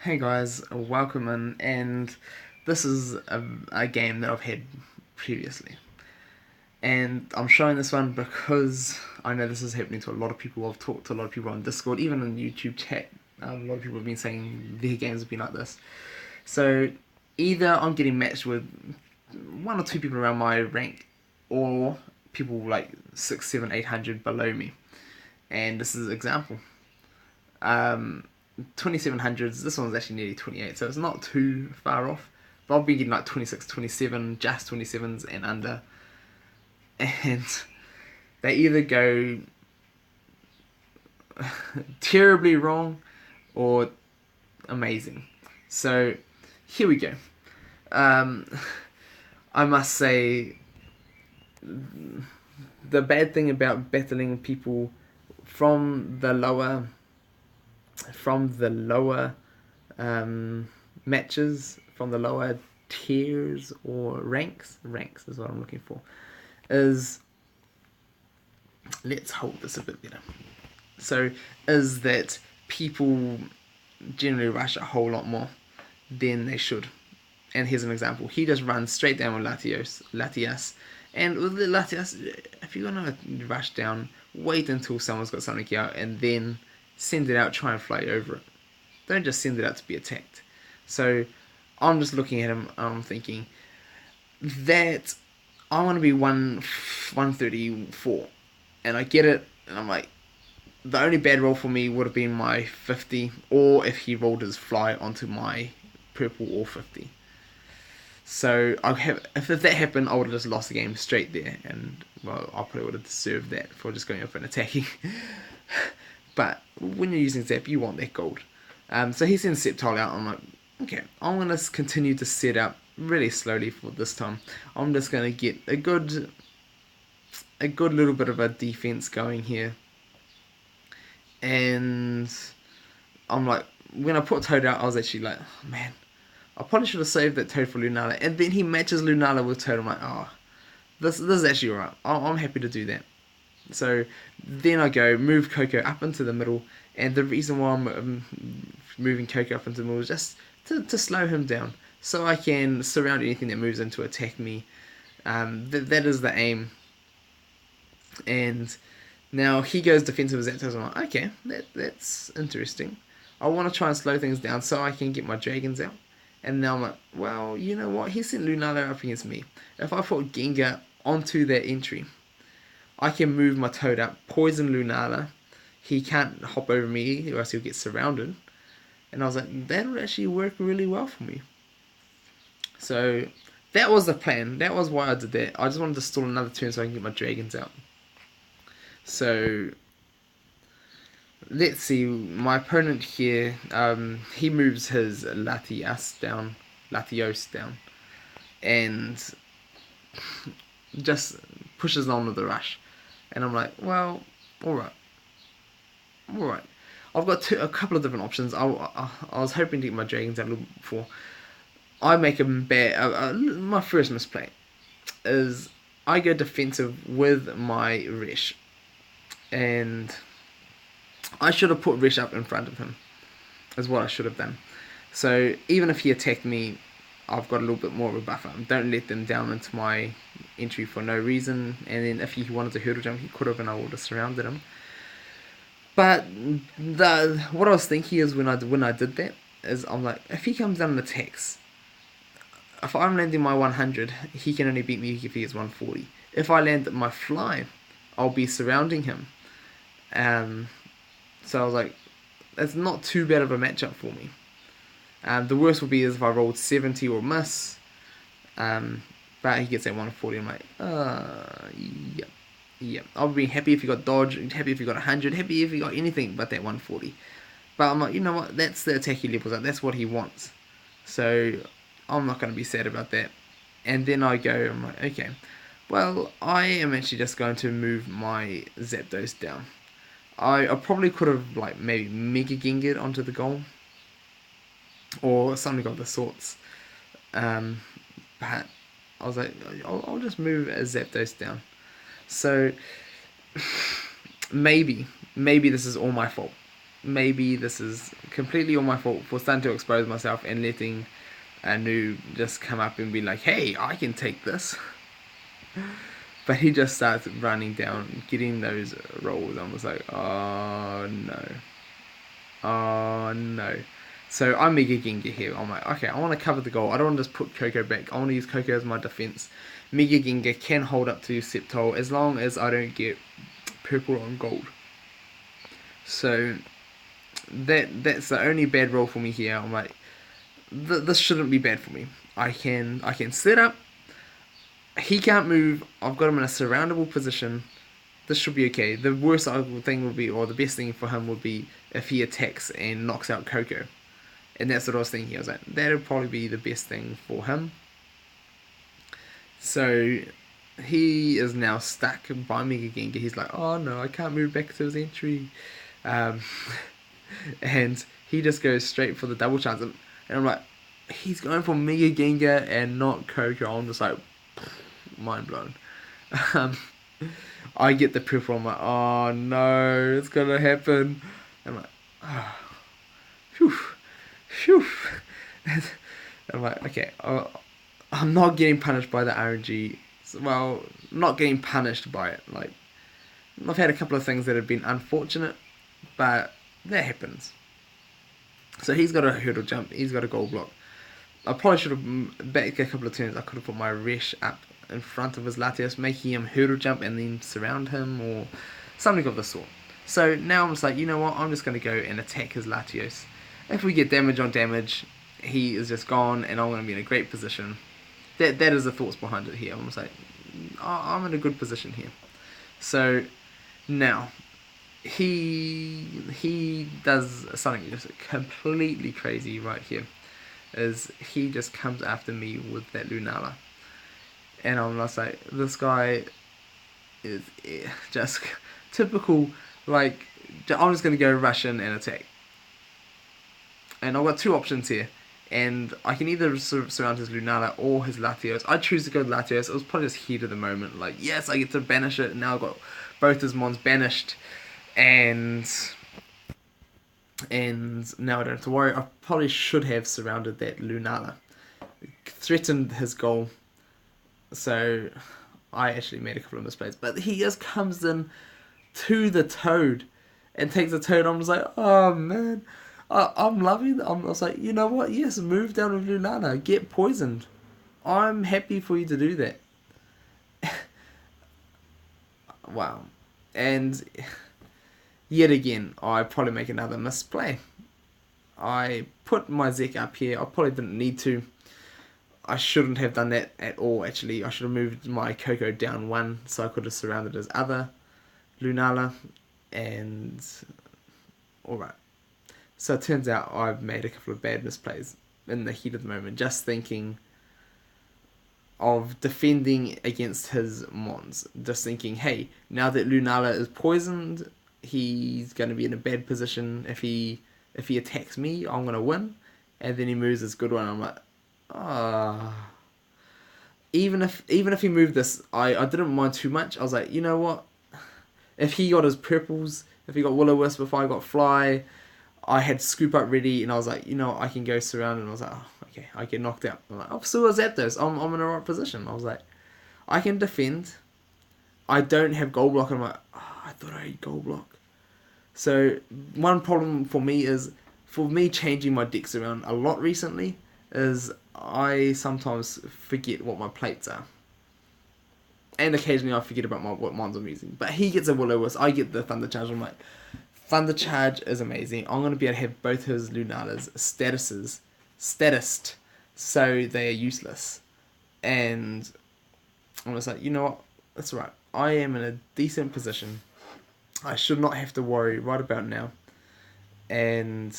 Hey guys, welcome in, and this is a game that I've had previously. And I'm showing this one because I know this is happening to a lot of people. I've talked to a lot of people on Discord, even in YouTube chat. A lot of people have been saying their games have been like this. So either I'm getting matched with one or two people around my rank, or people like 6, 7, 800 below me. And this is an example. Um, 2700s, this one's actually nearly 28, so it's not too far off. But I've been getting like 26, 27, just 27s and under. And they either go terribly wrong or amazing. So here we go. Um, I must say, the bad thing about battling people from the lower from the lower matches, from the lower tiers or ranks is what I'm looking for, is, let's hold this a bit better. So, is that people generally rush a whole lot more than they should. And here's an example. He just runs straight down with Latias. And with the Latias, if you're going to rush down, wait until someone's got something out and then send it out, try and fly over it. Don't just send it out to be attacked. So I'm just looking at him and I'm thinking that I want to be 134. And I get it, and I'm like, the only bad roll for me would have been my 50, or if he rolled his fly onto my purple or 50. So if that happened, I would have just lost the game straight there, and well, I probably would have deserved that for just going up and attacking. But when you're using Zap, you want that gold. So he sends Septile out. I'm like, okay, I'm gonna continue to set up really slowly for this time. I'm just gonna get a good little bit of a defense going here, and I'm like, when I put Toad out, I was actually like, oh, man, I probably should have saved that Toad for Lunala. And then he matches Lunala with Toad. I'm like, oh, this is actually alright. I'm happy to do that. So then I go move Coco up into the middle, and the reason why I'm moving Coco up into the middle is just to slow him down, so I can surround anything that moves in to attack me. That is the aim. And now he goes defensive as Zapdos. I'm like, okay, that's interesting. I want to try and slow things down so I can get my dragons out. And now I'm like, well, you know what? He sent Lunala up against me. If I put Gengar onto that entry, I can move my Toad up, poison Lunala. He can't hop over me or else he'll get surrounded. And I was like, that would actually work really well for me. So that was the plan. That was why I did that. I just wanted to stall another turn so I can get my dragons out. So let's see. My opponent here, he moves his Latios down, and just pushes on with the rush. And I'm like, well, all right. I've got a couple of different options. I was hoping to get my dragons out a little bit before. I make a bad. My first misplay is I go defensive with my Resh, and I should have put Resh up in front of him. Is what I should have done. So even if he attacked me, I've got a little bit more of a buffer. Don't let them down into my entry for no reason. And then if he wanted to hurdle jump, he could have, and I would have surrounded him. But what I was thinking is when I did that is I'm like, if he comes down and attacks, if I'm landing my 100, he can only beat me if he gets 140. If I land my fly, I'll be surrounding him. So I was like, that's not too bad of a matchup for me. The worst would be is if I rolled 70 or miss, but he gets that 140. I'm like, yep. Yeah, I'll be happy if you got dodge, happy if you got 100, happy if you got anything but that 140. But I'm like, you know what? That's the attack he levels up. That's what he wants. So I'm not going to be sad about that. And then I'm like, okay, well, I am actually just going to move my Zapdos down. I probably could have like maybe Mega Gengared onto the goal or something of the sorts. But I was like, I'll just move Zapdos down. So maybe this is all my fault. maybe this is completely all my fault for starting to expose myself and letting a noob just come up and be like, hey, I can take this. But he just starts running down, getting those rolls. I'm just like, oh no. Oh no. So I'm Mega Gengar here. I'm like, okay, I want to cover the goal. I don't want to just put Coco back. I want to use Coco as my defense. Mega Gengar can hold up to Sceptile as long as I don't get purple on gold. So that's the only bad roll for me here. I'm like, this shouldn't be bad for me. I can set up. He can't move. I've got him in a surroundable position. This should be okay. The worst thing would be, or the best thing for him would be, if he attacks and knocks out Coco. And that's what I was thinking. I was like, that would probably be the best thing for him. So he is now stuck by Mega Gengar. He's like, oh no, I can't move back to his entry. And he just goes straight for the double chance. And I'm like, he's going for Mega Gengar and not Coco. I'm just like, mind blown. I get the purple. I'm like, oh no, it's gonna happen. I'm like, oh, phew, phew. I'm like, okay, I'm not getting punished by the RNG. Well, not getting punished by it. Like, I've had a couple of things that have been unfortunate, but that happens. So he's got a hurdle jump. He's got a gold block. I probably should have back a couple of turns. I could have put my Resh up in front of his Latios, making him hurdle jump and then surround him or something of the sort. So now I'm just like, you know what? I'm just going to go and attack his Latios. If we get damage on damage, he is just gone, and I'm going to be in a great position. That is the thoughts behind it here. I'm just like, I'm in a good position here. So now he does something just completely crazy right here. Is he just comes after me with that Lunala. And I'm just like, this guy is just typical, like, I'm just going to go rush in and attack. And I've got two options here. And I can either surround his Lunala or his Latios. I choose to go with Latios. It was probably just heat of the moment. Like, yes, I get to banish it. And now I've got both his mons banished. And now I don't have to worry. I probably should have surrounded that Lunala. Threatened his goal. So I actually made a couple of misplays. But he just comes in to the Toad and takes the Toad. I'm just like, oh man. I'm loving it. I was like, you know what? Yes, move down with Lunala. Get poisoned. I'm happy for you to do that. Wow. And yet again, I probably make another misplay. I put my Zek up here. I probably didn't need to. I shouldn't have done that at all, actually. I should have moved my Coco down one so I could have surrounded his other Lunala. And alright. So it turns out I've made a couple of bad misplays in the heat of the moment, just thinking of defending against his mons. Just thinking, hey, now that Lunala is poisoned, he's going to be in a bad position. If he attacks me, I'm going to win. And then he moves this good one. I'm like, ah. Even if he moved this, I didn't mind too much. I was like, you know what? If he got his purples, if he got Will-O-Wisp, if I got Fly, I had Scoop Up ready, and I was like, you know, I can go surround, and I was like, oh, okay, I get knocked out. I'm like, oh, so was Zapdos. I'm in the right position. I was like, I can defend. I don't have Gold Block, and I'm like, oh, I thought I had Gold Block. So one problem for me is, for me changing my decks around a lot recently, is I sometimes forget what my plates are. And occasionally I forget about what mons I'm using. But he gets a Will-O-Wisp, I get the Thunder Charge. I'm like, Thunder Charge is amazing. I'm going to be able to have both his Lunalas statused, so they are useless. And I'm just like, you know what? That's right. I am in a decent position. I should not have to worry right about now. And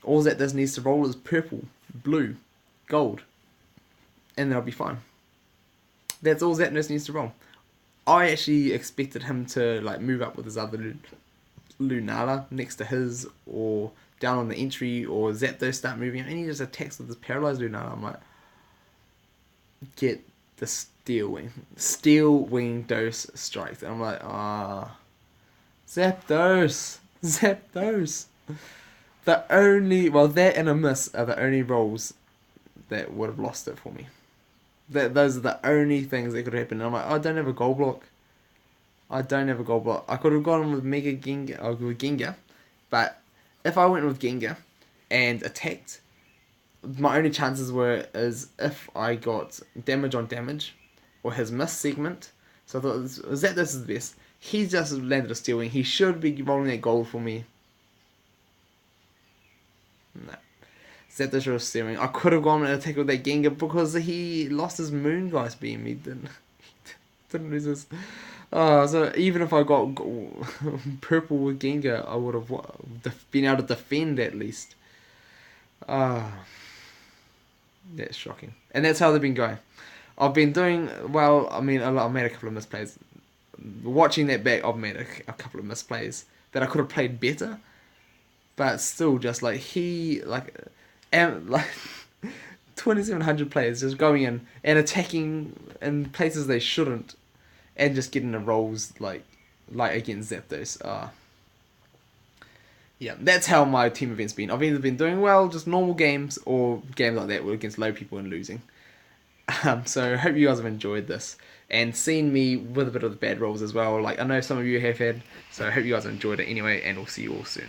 all that does needs to roll is purple, blue, gold. And then I'll be fine. That's all Zapdos needs to roll. I actually expected him to like move up with his other Lunala next to his, or down on the entry, or Zapdos start moving, and he just attacks with his paralyzed Lunala. I'm like, get the Steel Wing Dose strikes. And I'm like, Zapdos, Zapdos. The only, well, that and a miss are the only rolls that would have lost it for me. Those are the only things that could happen. And I'm like, I don't have a gold block. I don't have a gold block. I could have gone with Mega Gengar, or with Gengar, but if I went with Gengar and attacked, my only chances were is if I got damage on damage, or his miss segment. So I thought, this is the best. He just landed a Steel Wing. He should be rolling that gold for me. No. Zapdos should have Steel Wing. I could have gone and attacked with that Gengar because he lost his Moongeist beam. He didn't. He didn't lose his. Oh, so even if I got purple with Gengar, I would have been able to defend at least. Ah, that's shocking. And that's how they've been going. I've been doing well. I mean, I've made a couple of misplays. Watching that back, I've made a couple of misplays that I could have played better, but still, just like and like 2,700 players just going in and attacking in places they shouldn't, and just getting the rolls like against Zapdos. Yeah, that's how my team event's been. I've either been doing well, just normal games, or games like that against low people and losing. So I hope you guys have enjoyed this and seen me with a bit of the bad rolls as well. Like I know some of you have had, so I hope you guys have enjoyed it anyway, and we'll see you all soon.